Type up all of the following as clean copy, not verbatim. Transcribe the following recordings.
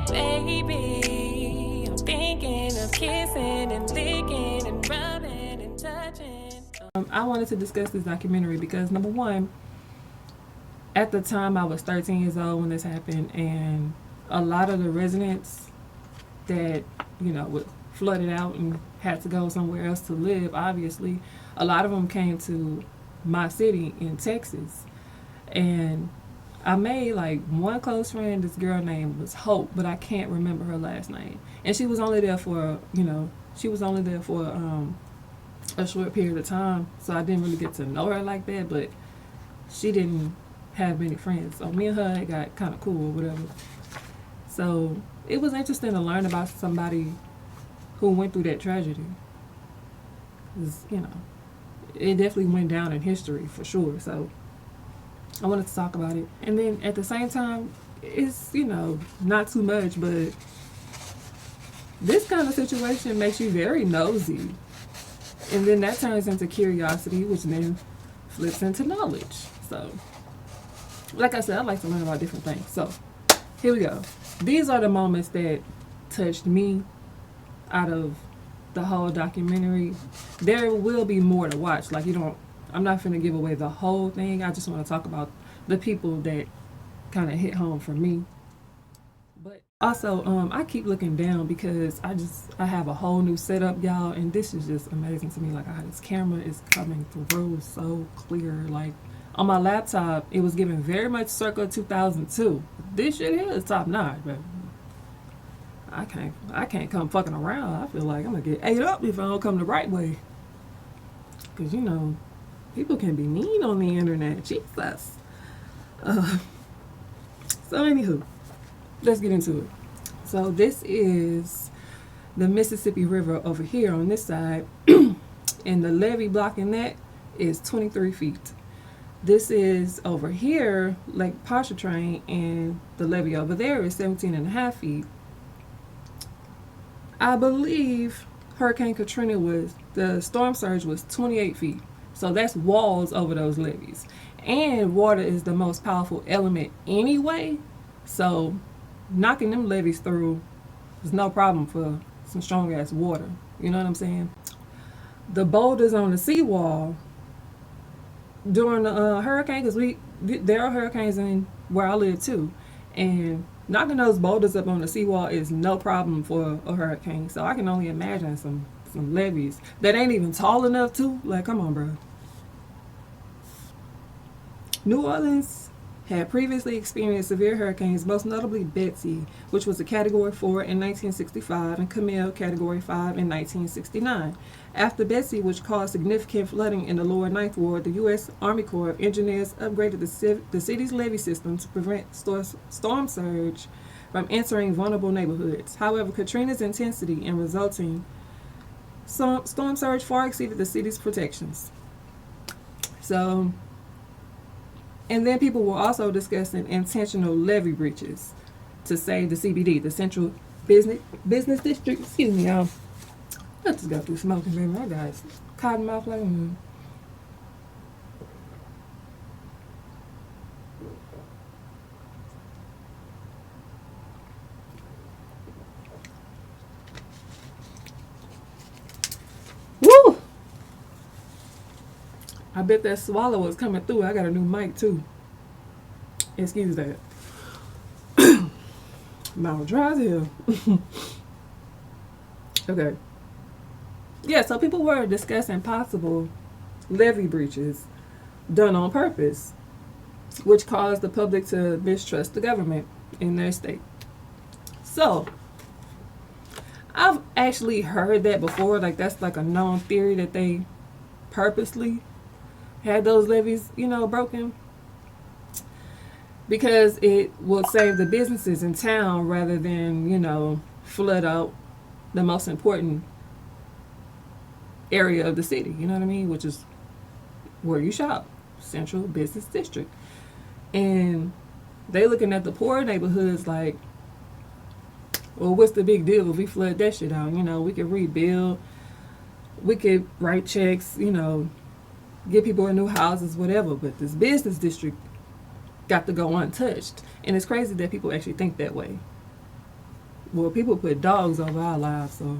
Baby, I'm thinking of kissing and licking and rubbing and touching. I wanted to discuss this documentary because, number one, at the time I was 13 years old when this happened, and a lot of the residents that, were flooded out and had to go somewhere else to live, obviously, a lot of them came to my city in Texas. And I made like one close friend, this girl named was Hope, but I can't remember her last name. And she was only there for, a short period of time, so I didn't really get to know her like that, but she didn't have many friends. So me and her got kind of cool or whatever. So it was interesting to learn about somebody who went through that tragedy. It definitely went down in history for sure. So I wanted to talk about it. And then at the same time, it's, not too much, but this kind of situation makes you very nosy. And then that turns into curiosity, which then flips into knowledge. So, like I said, I like to learn about different things. So, here we go. These are the moments that touched me out of the whole documentary. There will be more to watch. I'm not finna give away the whole thing. I just want to talk about the people that kind of hit home for me. But also, I keep looking down because I have a whole new setup, y'all, and this is just amazing to me. Like, how this camera is coming through so clear. Like, on my laptop, it was giving very much circa 2002. This shit here is top notch, but I can't come fucking around. I feel like I'm gonna get ate up if I don't come the right way. Cause people can be mean on the internet. Jesus. So anywho, let's get into it. So this is the Mississippi River over here on this side, and the levee blocking that is 23 feet. This is over here, Lake Pontchartrain, and the levee over there is 17.5 feet. I believe Hurricane Katrina the storm surge was 28 feet. So that's walls over those levees. And water is the most powerful element anyway. So knocking them levees through is no problem for some strong ass water. You know what I'm saying? The boulders on the seawall during the hurricane, because there are hurricanes in where I live too, and knocking those boulders up on the seawall is no problem for a hurricane. So I can only imagine some levees that ain't even tall enough to. Like, come on, bro. New Orleans had previously experienced severe hurricanes, most notably Betsy, which was a Category 4 in 1965, and Camille, Category 5 in 1969. After Betsy, which caused significant flooding in the lower Ninth Ward, the U.S. Army Corps of Engineers upgraded the city's levee system to prevent storm surge from entering vulnerable neighborhoods. However, Katrina's intensity and resulting storm surge far exceeded the city's protections. So, and then people were also discussing intentional levee breaches to save the CBD, the Central Business District. Excuse me, y'all. I just got through smoking, baby. My guy's cotton mouth like Woo! I bet that swallow was coming through. I got a new mic too. Excuse that. Mouth dry as hell. Okay. Yeah, so people were discussing possible levee breaches done on purpose, which caused the public to mistrust the government in their state. So, I've actually heard that before. Like, that's like a known theory that they purposely had those levees, broken, because it will save the businesses in town rather than, flood out the most important area of the city, you know what I mean? Which is where you shop, Central Business District. And they looking at the poor neighborhoods like, well, what's the big deal if we flood that shit out? We could rebuild, we could write checks, get people in new houses, whatever. But this business district got to go untouched. And it's crazy that people actually think that way. well, people put dogs over our lives, so.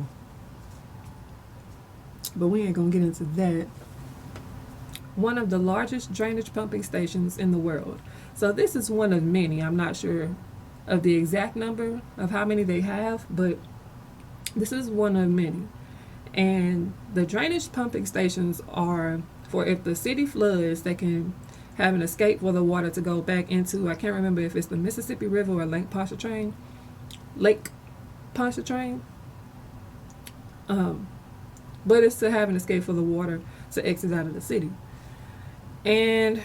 But we ain't gonna get into that. One of the largest drainage pumping stations in the world. So this is one of many. I'm not sure of the exact number of how many they have, but this is one of many. And the drainage pumping stations are for if the city floods, they can have an escape for the water to go back into, I can't remember if it's the Mississippi River or Lake Pontchartrain. But it's to have an escape for the water to exit out of the city. And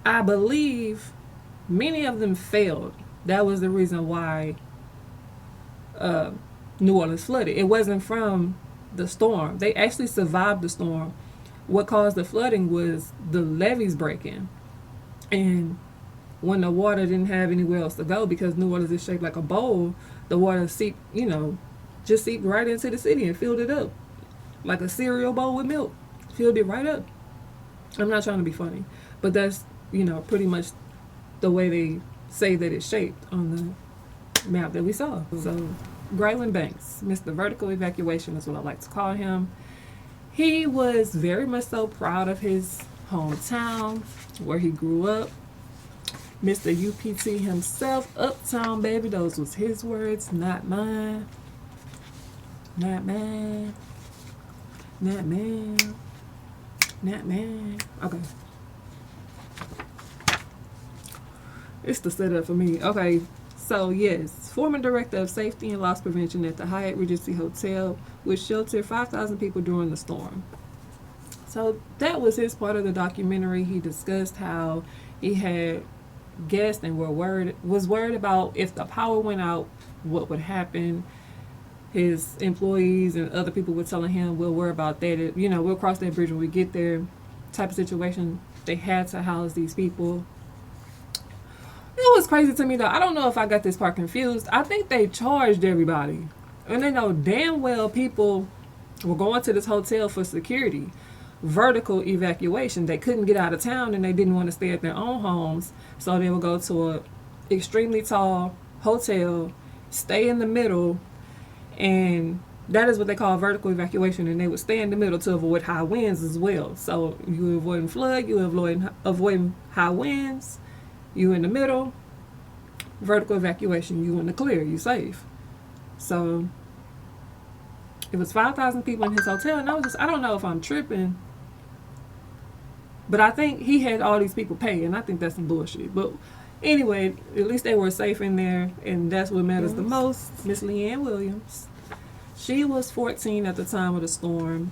I believe many of them failed. That was the reason why New Orleans flooded. It wasn't from the storm. They actually survived the storm. What caused the flooding was the levees breaking. And when the water didn't have anywhere else to go, because New Orleans is shaped like a bowl, the water seeped, just seeped right into the city and filled it up. Like a cereal bowl with milk. Filled it right up. I'm not trying to be funny, but that's, pretty much the way they say that it's shaped on the map that we saw. So, Graylin Banks, Mr. Vertical Evacuation is what I like to call him. He was very much so proud of his hometown, where he grew up. Mr. UPT himself, uptown baby, those was his words, not mine. Not mine. Not mine. Not mine. Okay. It's the setup for me. Okay, so yes, former director of safety and loss prevention at the Hyatt Regency Hotel, which sheltered 5,000 people during the storm. So that was his part of the documentary. He discussed how he had guessed and was worried about if the power went out, what would happen. His employees and other people were telling him, we'll worry about that. We'll cross that bridge when we get there, type of situation. They had to house these people. It was crazy to me, though. I don't know if I got this part confused. I think they charged everybody. And they know damn well people were going to this hotel for security. Vertical evacuation. They couldn't get out of town and they didn't want to stay at their own homes. So they would go to a extremely tall hotel, stay in the middle, and that is what they call vertical evacuation. And they would stay in the middle to avoid high winds as well. So you avoiding flood, you avoiding high winds. You in the middle, vertical evacuation, you in the clear, you safe. So it was 5,000 people in his hotel, and I don't know if I'm tripping, but I think he had all these people pay, and I think that's some bullshit. But anyway, at least they were safe in there, and that's what matters the most. Miss Leanne Williams, she was 14 at the time of the storm,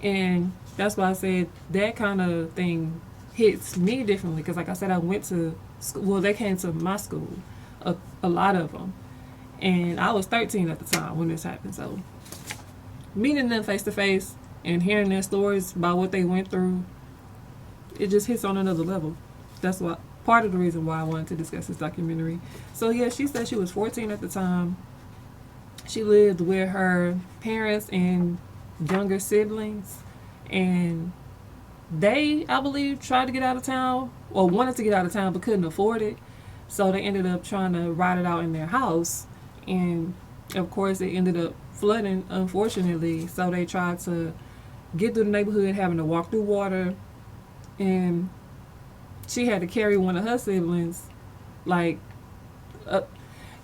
and that's why I said that kind of thing hits me differently, because like I said, I went to school. Well, they came to my school, a lot of them, and I was 13 at the time when this happened. So meeting them face to face and hearing their stories about what they went through, it just hits on another level. That's what part of the reason why I wanted to discuss this documentary. So yeah, she said she was 14 at the time. She lived with her parents and younger siblings, and they, I believe, tried to get out of town, or wanted to get out of town, but couldn't afford it. So they ended up trying to ride it out in their house. And, of course, it ended up flooding, unfortunately. So they tried to get through the neighborhood, having to walk through water. And she had to carry one of her siblings. Like, y'all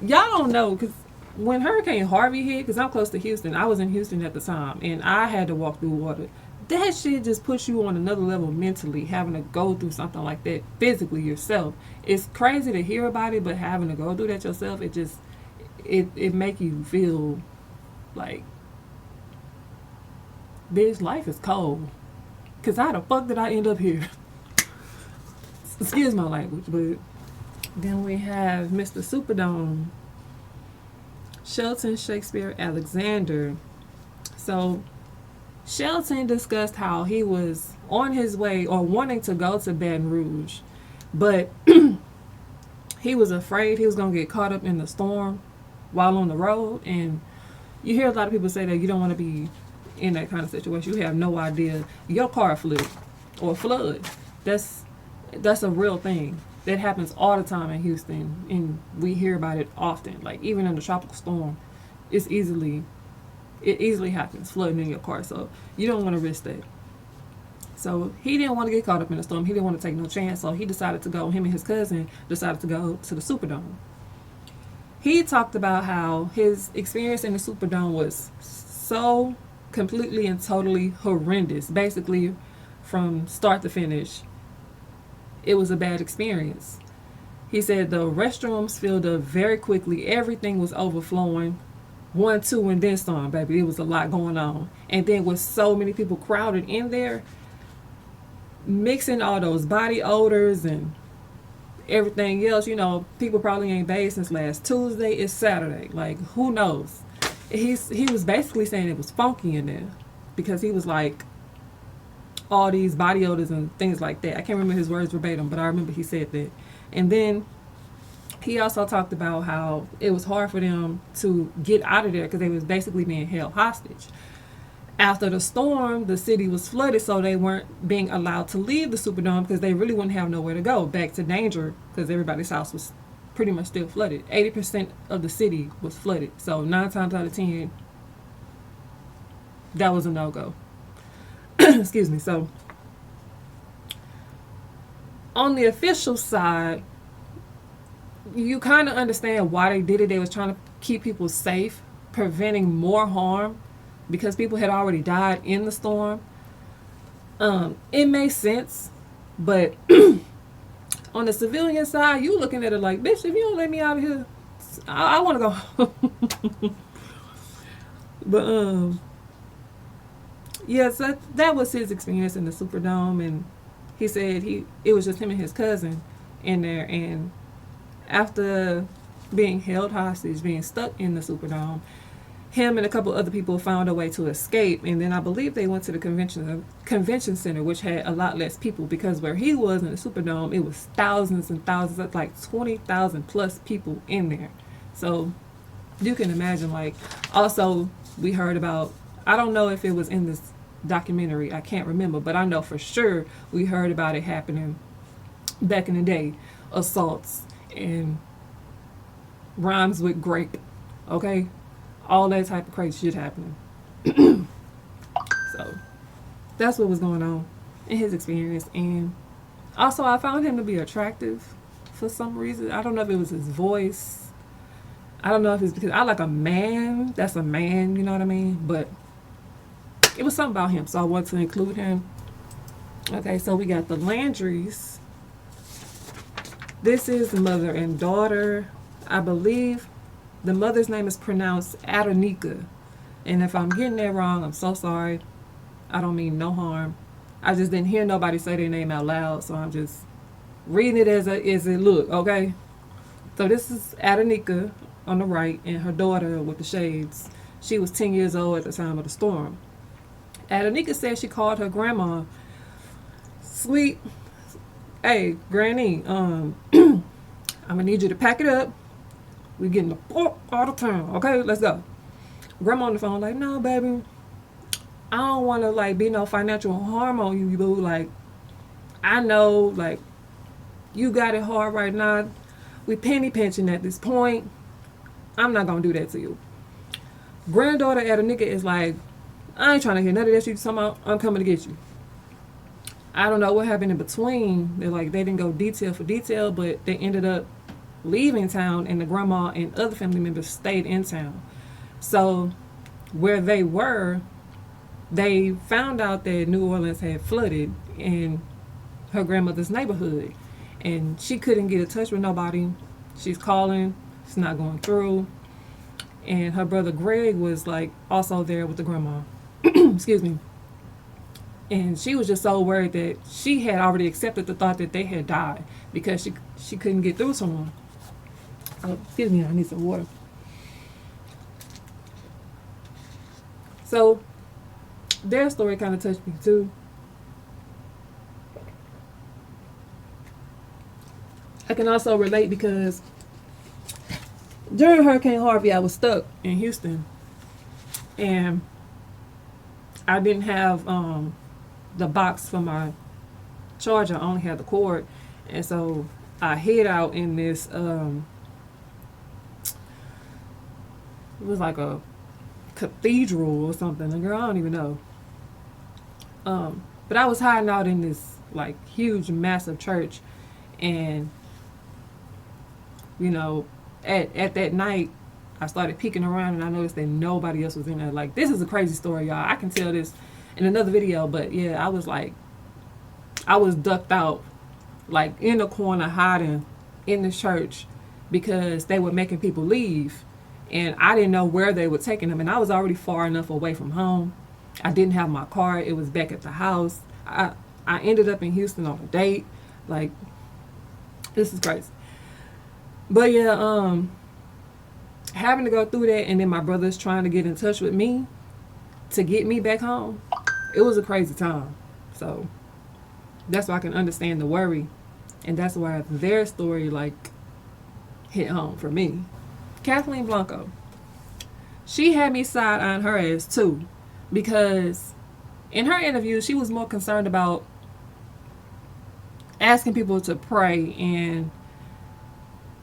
don't know, because when Hurricane Harvey hit, because I'm close to Houston, I was in Houston at the time, and I had to walk through water. That shit just puts you on another level mentally, having to go through something like that physically yourself. It's crazy to hear about it, but having to go through that yourself, it make you feel like, bitch, life is cold. Because how the fuck did I end up here? Excuse my language, but then we have Mr. Superdome, Shelton Shakespeare Alexander. So Shelton discussed how he was on his way or wanting to go to Baton Rouge, but he was afraid he was going to get caught up in the storm while on the road. And you hear a lot of people say that you don't want to be in that kind of situation. You have no idea. Your car flipped or flood. That's a real thing that happens all the time in Houston, and we hear about it often. Like even in the tropical storm, it easily happens, flooding in your car. So you don't want to risk that. So he didn't want to get caught up in the storm. He didn't want to take no chance. So he decided to go. Him and his cousin decided to go to the Superdome. He talked about how his experience in the Superdome was so completely and totally horrendous. Basically, from start to finish, it was a bad experience. He said the restrooms filled up very quickly. Everything was overflowing. 1, 2, and then some, baby. It was a lot going on. And then with so many people crowded in there, mixing all those body odors and everything else, you know, people probably ain't bathed since last Tuesday. It's Saturday. Like, who knows? He was basically saying it was funky in there because he was like, all these body odors and things like that. I can't remember his words verbatim, but I remember he said that. And then he also talked about how it was hard for them to get out of there because they was basically being held hostage. After the storm, the city was flooded, so they weren't being allowed to leave the Superdome because they really wouldn't have nowhere to go. Back to danger because everybody's house was pretty much still flooded. 80% of the city was flooded. So 9 times out of 10, that was a no-go. Excuse me. So on the official side, you kind of understand why they did it. They was trying to keep people safe, preventing more harm because people had already died in the storm. It makes sense, but on the civilian side, you looking at it like, bitch, if you don't let me out of here, I want to go. But yes, that was his experience in the Superdome, and he said it was just him and his cousin in there, and after being held hostage, being stuck in the Superdome, him and a couple other people found a way to escape, and then I believe they went to the convention center, which had a lot less people, because where he was in the Superdome, it was thousands and thousands, like 20,000 plus people in there. So you can imagine, like, also we heard about, I don't know if it was in this documentary, I can't remember, but I know for sure we heard about it happening back in the day, assaults and rhymes with grape, okay? All that type of crazy shit happening. So that's what was going on in his experience. And also I found him to be attractive for some reason. I don't know if it was his voice. I don't know if it's because I like a man. That's a man, you know what I mean? But it was something about him, so I wanted to include him. Okay, so we got the Landrys. This is the mother and daughter. I believe the mother's name is pronounced Adonika. And if I'm getting that wrong, I'm so sorry. I don't mean no harm. I just didn't hear nobody say their name out loud, so I'm just reading it as it look, okay? So this is Adonika on the right, and her daughter with the shades. She was 10 years old at the time of the storm. Adonika said she called her grandma, sweet, hey, Granny, I'm gonna need you to pack it up. We getting the fuck out of town, okay? Let's go. Grandma on the phone like, no, baby, I don't want to like be no financial harm on you, boo. Like, I know, like, you got it hard right now. We penny pinching at this point. I'm not gonna do that to you. Granddaughter Adonika is like, I ain't trying to hear none of that shit. I'm coming to get you. I don't know what happened in between. They didn't go detail for detail, but they ended up leaving town, and the grandma and other family members stayed in town. So where they were, they found out that New Orleans had flooded in her grandmother's neighborhood, and she couldn't get in touch with nobody. She's calling, it's not going through. And her brother Greg was like also there with the grandma. Excuse me. And she was just so worried that she had already accepted the thought that they had died because she couldn't get through someone. Oh, excuse me, I need some water. So their story kind of touched me too. I can also relate because during Hurricane Harvey, I was stuck in Houston, and I didn't have the box for my charger. I only had the cord, and so I hid out in this, it was like a cathedral or something. And girl, I don't even know. But I was hiding out in this like huge, massive church, and you know, at that night, I started peeking around and I noticed that nobody else was in there. Like, this is a crazy story, y'all. I can tell this in another video, but yeah, I was ducked out, like in the corner, hiding in the church because they were making people leave, and I didn't know where they were taking them, and I was already far enough away from home. I didn't have my car. It was back at the house. I ended up in Houston on a date. Like, this is crazy. But yeah, having to go through that, and then my brother's trying to get in touch with me to get me back home. It was a crazy time. So that's why I can understand the worry, and that's why their story like hit home for me. Kathleen Blanco, she had me side-eyeing her ass too, because in her interview she was more concerned about asking people to pray and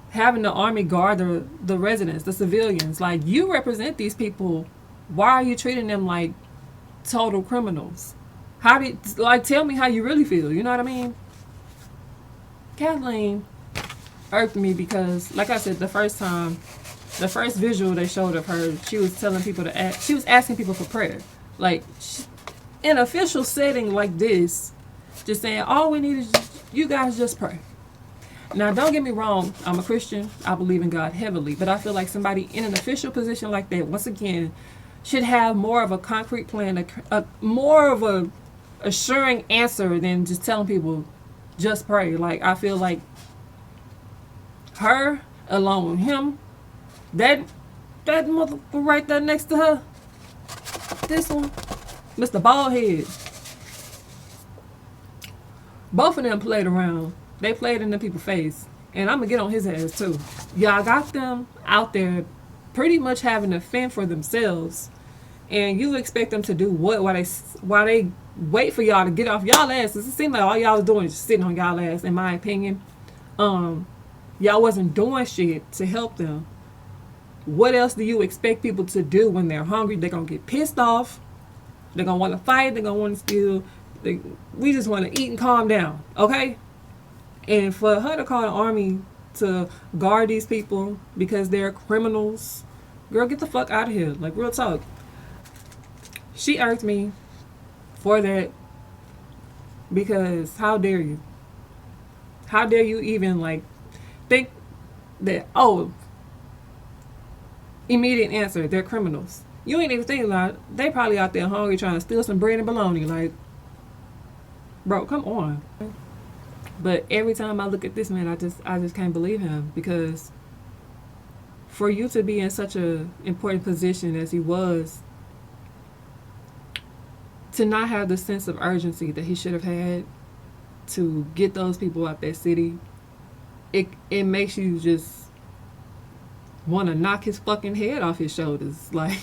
having the army guard the residents, the civilians. Like, you represent these people. Why are you treating them like total criminals? Tell me how you really feel, you know what I mean? Kathleen irked me because, like I said, the first visual they showed of her, she was telling people she was asking people for prayer. Like, in an official setting like this, just saying, all we need is you guys just pray. Now, don't get me wrong, I'm a Christian, I believe in God heavily, but I feel like somebody in an official position like that, once again, should have more of a concrete plan, more of a assuring answer than just telling people, just pray. Like, I feel like her, along with him, that mother right there next to her, this one, Mr. Baldhead, both of them played around. They played in the people's face, and I'm gonna get on his ass too. Y'all got them out there pretty much having to fend for themselves, and you expect them to do what while they wait for y'all to get off y'all asses. It seems like all y'all was doing is just sitting on y'all ass, in my opinion. Y'all wasn't doing shit to help them. What else do you expect people to do when they're hungry? They're gonna get pissed off. They're gonna want to fight. They're gonna want to steal. We just want to eat and calm down, okay? And for her to call the army to guard these people because they're criminals, girl, get the fuck out of here. Like, real talk. She irked me for that, because how dare you? How dare you even, like, think that, oh, immediate answer, they're criminals. You ain't even thinking about it. They probably out there hungry trying to steal some bread and bologna. Like, bro, come on. But every time I look at this man, I just can't believe him, because for you to be in such a important position as he was, to not have the sense of urgency that he should have had to get those people out that city, it makes you just want to knock his fucking head off his shoulders. Like,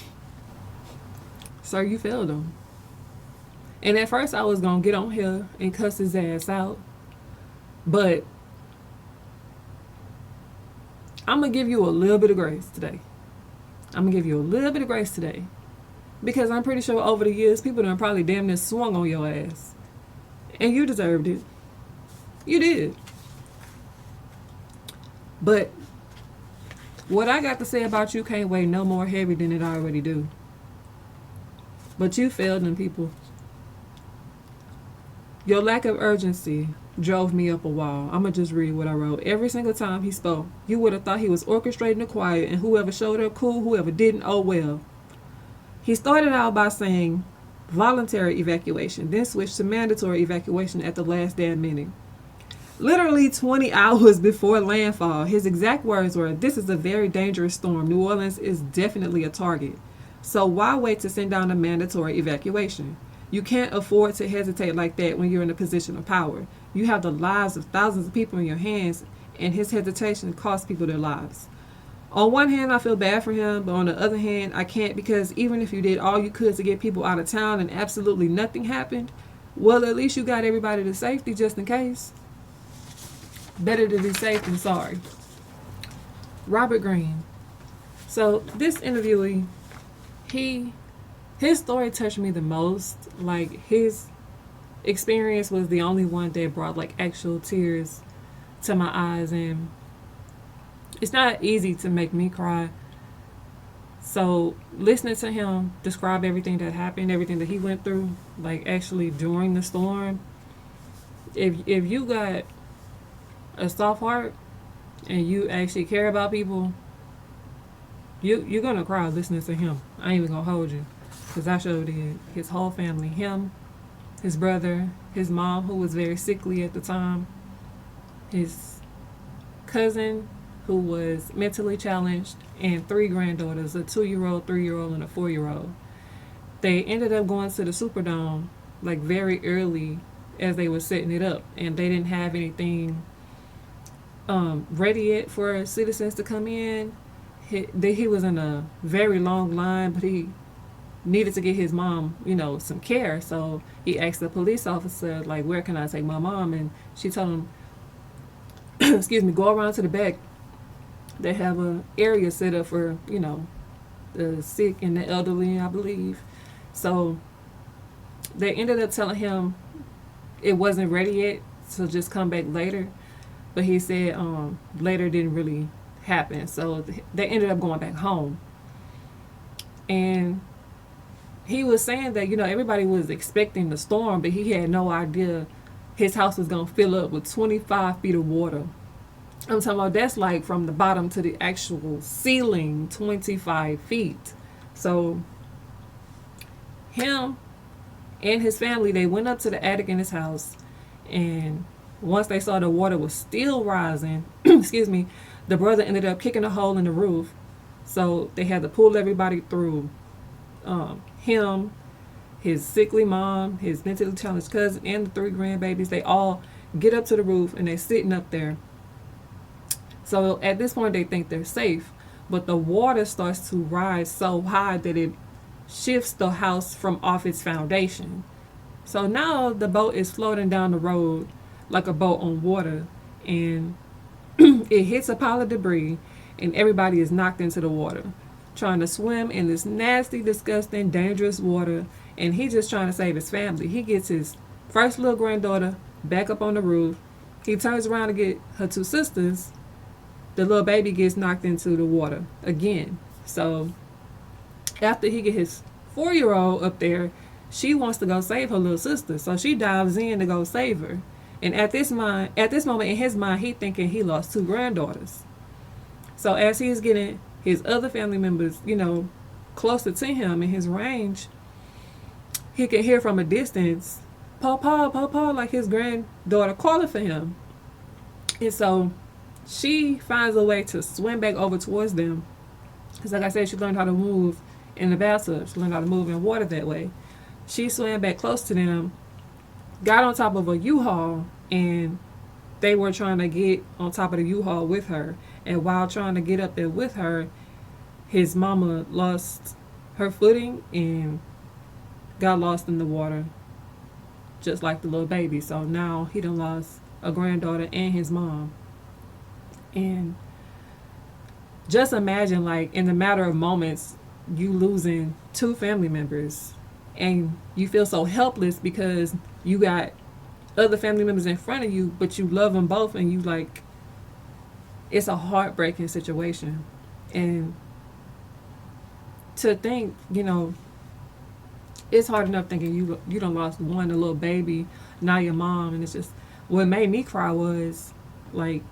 sir, you failed him. And at first I was gonna get on here and cuss his ass out, but I'm going to give you a little bit of grace today. Because I'm pretty sure over the years, people done probably damn near swung on your ass. And you deserved it. You did. But what I got to say about you can't weigh no more heavy than it already do. But you failed them people. Your lack of urgency drove me up a wall. I'm going to just read what I wrote. Every single time he spoke, you would have thought he was orchestrating the quiet, and whoever showed up cool, whoever didn't, oh well. He started out by saying voluntary evacuation, then switched to mandatory evacuation at the last damn minute. Literally 20 hours before landfall, his exact words were, "This is a very dangerous storm. New Orleans is definitely a target. So why wait to send down a mandatory evacuation? You can't afford to hesitate like that when you're in a position of power. You have the lives of thousands of people in your hands, and his hesitation cost people their lives." On one hand, I feel bad for him, but on the other hand, I can't, because even if you did all you could to get people out of town and absolutely nothing happened, well, at least you got everybody to safety just in case. Better to be safe than sorry. Robert Greene. So this interviewee, his story touched me the most. Like, his experience was the only one that brought like actual tears to my eyes, and it's not easy to make me cry. So listening to him describe everything that happened, everything that he went through, like actually during the storm, if you got a soft heart and you actually care about people, you're gonna cry listening to him. I ain't even gonna hold you, because I sure did. His whole family, him, his brother, his mom, who was very sickly at the time, his cousin, who was mentally challenged, and 3 granddaughters, a 2-year-old, 3-year-old, and a 4-year-old. They ended up going to the Superdome like very early as they were setting it up, and they didn't have anything ready yet for citizens to come in. He was in a very long line, but he needed to get his mom, some care. So he asked the police officer, like, where can I take my mom? And she told him, excuse me, go around to the back. They have a area set up for, the sick and the elderly, I believe. So they ended up telling him it wasn't ready yet, so just come back later. But he said later didn't really happen. So they ended up going back home. And he was saying that, everybody was expecting the storm, but he had no idea his house was going to fill up with 25 feet of water. I'm talking about, that's like from the bottom to the actual ceiling, 25 feet. So him and his family, they went up to the attic in his house, and once they saw the water was still rising, excuse me, the brother ended up kicking a hole in the roof. So they had to pull everybody through. Him, his sickly mom, his mentally challenged cousin, and the 3 grandbabies, they all get up to the roof, and they're sitting up there. So at this point, they think they're safe, but the water starts to rise so high that it shifts the house from off its foundation. So now the boat is floating down the road like a boat on water, and it hits a pile of debris, and everybody is knocked into the water, trying to swim in this nasty, disgusting, dangerous water, and he's just trying to save his family. He gets his first little granddaughter back up on the roof. He turns around to get her 2 sisters. The little baby gets knocked into the water again. So after he get his 4-year-old up there, she wants to go save her little sister. So she dives in to go save her. And at this moment in his mind, he thinking he lost 2 granddaughters. So as he's getting his other family members, closer to him in his range, he can hear from a distance, Papa, Papa, like his granddaughter calling for him. And so she finds a way to swim back over towards them. Because like I said, she learned how to move in the bathtub. She learned how to move in water that way. She swam back close to them, got on top of a U-Haul, and they were trying to get on top of the U-Haul with her. And while trying to get up there with her, his mama lost her footing and got lost in the water, just like the little baby. So now he done lost a granddaughter and his mom. And just imagine, like, in the matter of moments, you losing 2 family members, and you feel so helpless because you got other family members in front of you, but you love them both, and you like, it's a heartbreaking situation. And to think, it's hard enough thinking you done lost one, a little baby, now your mom, and it's just, what made me cry was, like,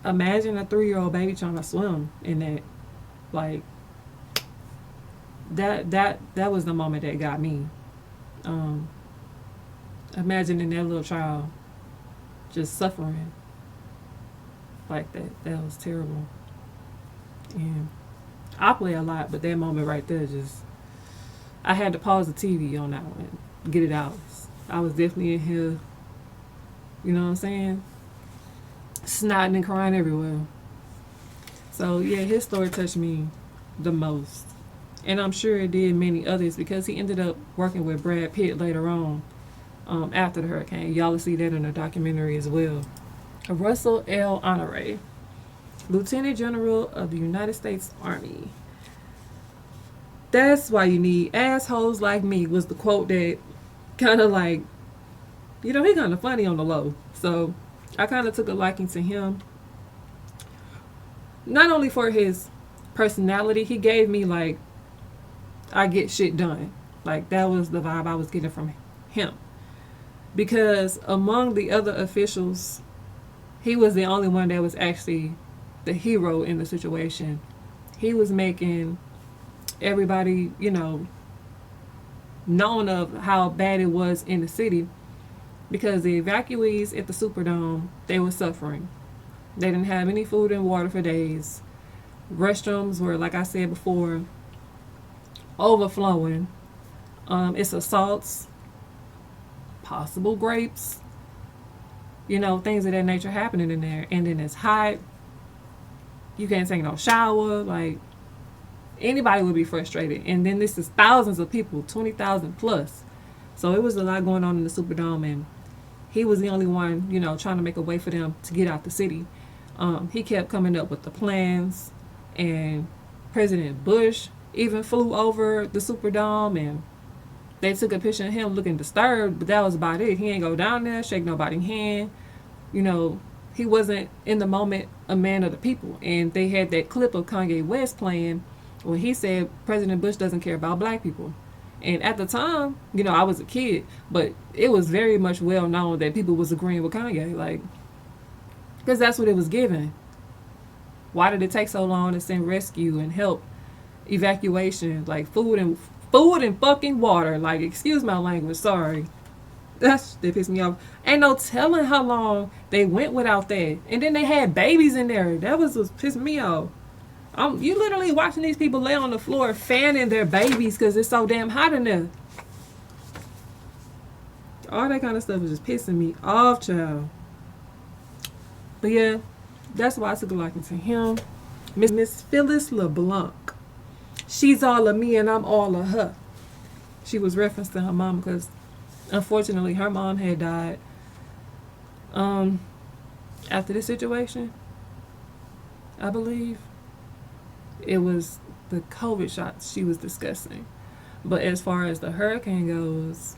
imagine a 3-year-old baby trying to swim in that. Like, that was the moment that got me. Imagining that little child just suffering like that. That was terrible. And I play a lot, but that moment right there, just, I had to pause the TV on that one, get it out. I was definitely in here, you know what I'm saying, snotting and crying everywhere. So yeah, his story touched me the most, and I'm sure it did many others, because he ended up working with Brad Pitt later on, after the hurricane. Y'all will see that in the documentary as well. Russell L. Honore, Lieutenant General of the United States Army. That's why you need assholes like me, was the quote that kind of like, he kind of funny on the low. So I kind of took a liking to him. Not only for his personality, he gave me like, I get shit done. Like, that was the vibe I was getting from him. Because among the other officials, he was the only one that was actually the hero in the situation. He was making everybody, known of how bad it was in the city, because the evacuees at the Superdome, they were suffering. They didn't have any food and water for days. Restrooms were, like I said before, overflowing. It's assaults, possible grapes, things of that nature happening in there. And then it's hot. You can't take no shower. Like, anybody would be frustrated. And then this is thousands of people, 20,000 plus. So it was a lot going on in the Superdome, and he was the only one, trying to make a way for them to get out the city. He kept coming up with the plans, and President Bush even flew over the Superdome, and they took a picture of him looking disturbed, but that was about it. He ain't go down there, shake nobody's hand. He wasn't in the moment a man of the people. And they had that clip of Kanye West playing when he said President Bush doesn't care about black people. And at the time, I was a kid, but it was very much well known that people was agreeing with Kanye, like, because that's what it was given. Why did it take so long to send rescue and help evacuation, like food and fucking water? Like, excuse my language, sorry. That pissed me off. Ain't no telling how long they went without that. And then they had babies in there. That was what pissed me off. You literally watching these people lay on the floor fanning their babies because it's so damn hot in there. All that kind of stuff is just pissing me off, child. But yeah, that's why I took a liking to him. Miss Phyllis LeBlanc. She's all of me and I'm all of her. She was referenced to her mom because unfortunately her mom had died after this situation, I believe. It was the COVID shots she was discussing. But as far as the hurricane goes,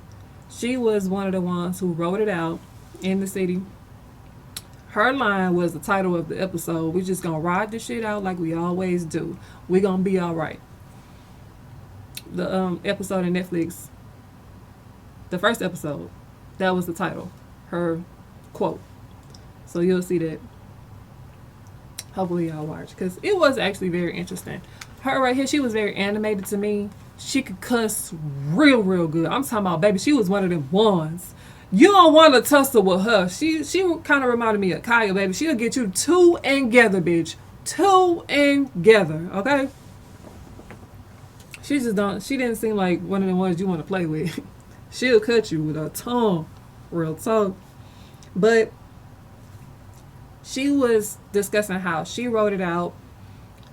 she was one of the ones who wrote it out in the city. Her line was the title of the episode. We just gonna ride this shit out like we always do. We gonna be all right. The episode in Netflix, the first episode, that was the title, her quote. So you'll see that. Hopefully y'all watch, because it was actually very interesting. Her right here, she was very animated to me. She could cuss real good. I'm talking about, baby, she was one of them ones. You don't want to tussle with her. She kind of reminded me of Kaya, baby. She'll get you two and together, bitch. Two and together, okay? She didn't seem like one of the ones you want to play with. She'll cut you with her tongue, real talk. But she was discussing how she wrote it out.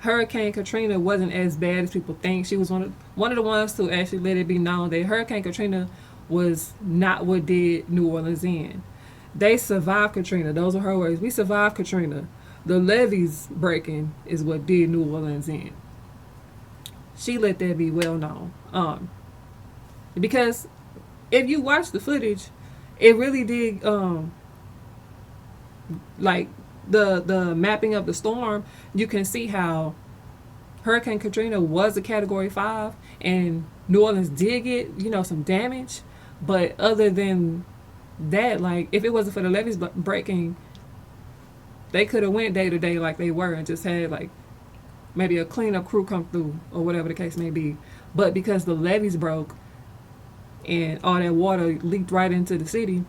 Hurricane Katrina wasn't as bad as people think. She was one of the ones to actually let it be known that Hurricane Katrina was not what did New Orleans in. They survived Katrina. Those are her words. We survived Katrina. The levees breaking is what did New Orleans in. She let that be well known. Because if you watch the footage, it really did, like the mapping of the storm, you can see how Hurricane Katrina was a Category 5 and New Orleans did get, some damage. But other than that, like, if it wasn't for the levees breaking, they could have went day to day like they were and just had, like, maybe a cleanup crew come through or whatever the case may be. But because the levees broke and all that water leaked right into the city,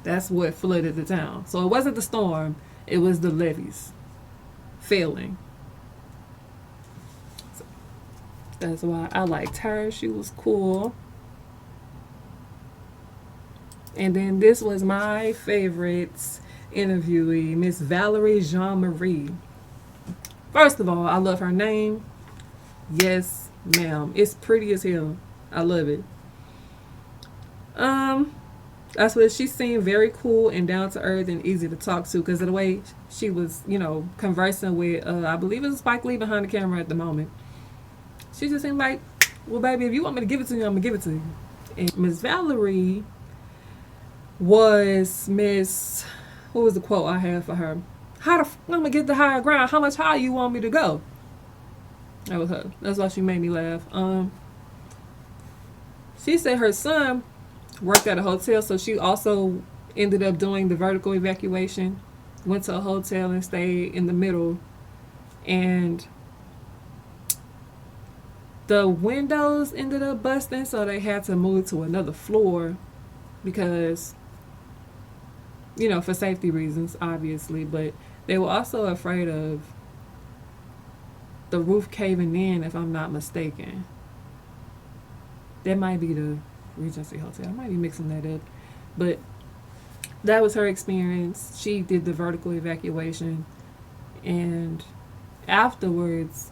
that's what flooded the town. So it wasn't the storm, it was the levees failing. So that's why I liked her. She was cool. And then this was my favorite interviewee, Miss Valerie Jean-Marie. First of all, I love her name. Yes, ma'am. It's pretty as hell. I love it. That's what she seemed, very cool and down to earth and easy to talk to because of the way she was, conversing with, I believe it's Spike Lee behind the camera at the moment. She just seemed like, well, baby, if you want me to give it to you, I'm going to give it to you. And Miss Valerie was Miss, what was the quote I had for her? I'm going to get the higher ground. How much higher you want me to go? That was her. That's why she made me laugh. She said her son worked at a hotel, so she also ended up doing the vertical evacuation. Went to a hotel and stayed in the middle. And the windows ended up busting, so they had to move to another floor because, for safety reasons, obviously. But they were also afraid of the roof caving in, if I'm not mistaken. That might be the Regency Hotel. I might be mixing that up. But that was her experience. She did the vertical evacuation. And afterwards,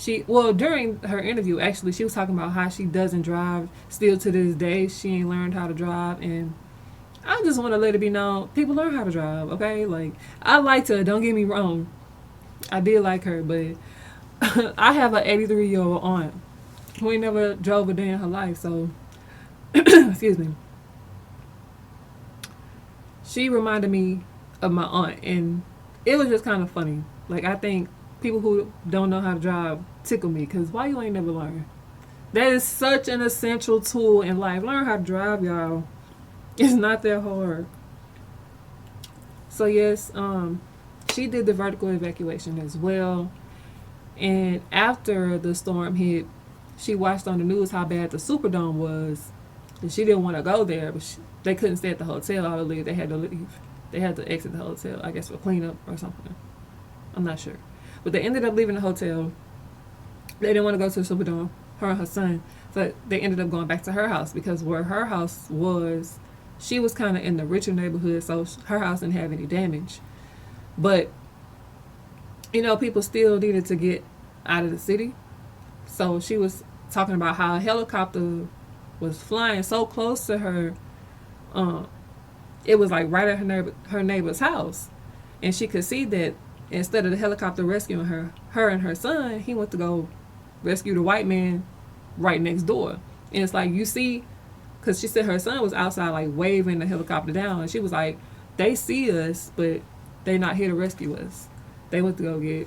during her interview, actually, she was talking about how she doesn't drive. Still to this day, she ain't learned how to drive. And I just want to let it be known, people learn how to drive, okay? Like, I liked her, don't get me wrong. I did like her, but I have an 83-year-old aunt who ain't never drove a day in her life, so excuse me. She reminded me of my aunt, and it was just kind of funny. Like, I think people who don't know how to drive tickle me, because why you ain't never learn? That is such an essential tool in life. Learn how to drive, y'all. It's not that hard. So yes, she did the vertical evacuation as well. And after the storm hit, she watched on the news how bad the Superdome was. And she didn't want to go there, but they couldn't stay at the hotel, I believe. They had to leave. They had to exit the hotel, I guess, for cleanup or something. I'm not sure. But they ended up leaving the hotel. They didn't want to go to the Superdome, her and her son. So they ended up going back to her house because where her house was, she was kind of in the richer neighborhood, so her house didn't have any damage. But, people still needed to get out of the city. So she was talking about how a helicopter was flying so close to her. It was like right at her neighbor's house. And she could see that instead of the helicopter rescuing her and her son, he went to go rescue the white man right next door. And it's like, you see, because she said her son was outside like waving the helicopter down. And she was like, they see us, but they're not here to rescue us. They went to go get.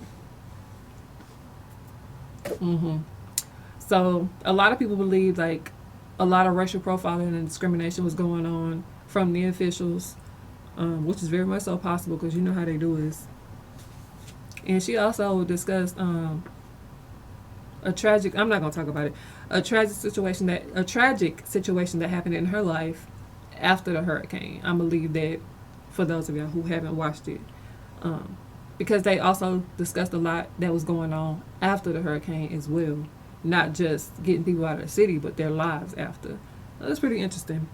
So a lot of people believe like a lot of racial profiling and discrimination was going on from the officials, which is very much so possible because you know how they do this. And she also discussed a tragic situation that happened in her life after the hurricane. I believe that for those of y'all who haven't watched it, because they also discussed a lot that was going on after the hurricane as well, not just getting people out of the city, but their lives after. That's pretty interesting.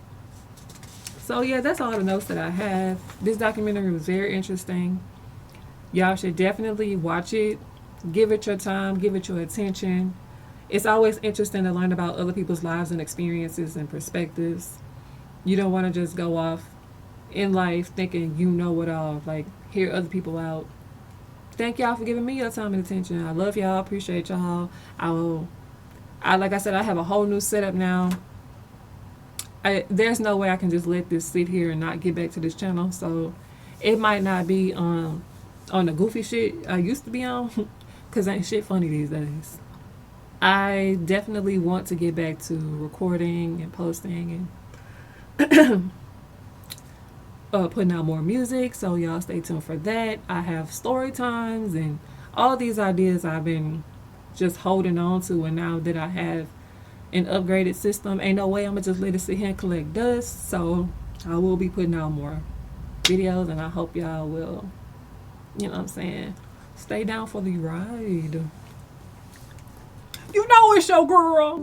So yeah, that's all the notes that I have. This documentary was very interesting. Y'all should definitely watch it. Give it your time, give it your attention. It's always interesting to learn about other people's lives and experiences and perspectives. You don't want to just go off in life thinking you know it all, like hear other people out. Thank y'all for giving me your time and attention. I love y'all, appreciate y'all. Like I said, I have a whole new setup now. There's no way I can just let this sit here and not get back to this channel. So it might not be on the goofy shit I used to be on, because ain't shit funny these days. I definitely want to get back to recording and posting and putting out more music, so y'all stay tuned for that. I have story times and all these ideas I've been just holding on to, and now that I have an upgraded system, ain't no way I'm gonna just let it sit here and collect dust. So I will be putting out more videos, and I hope y'all will, you know what I'm saying, stay down for the ride. You know it's your girl.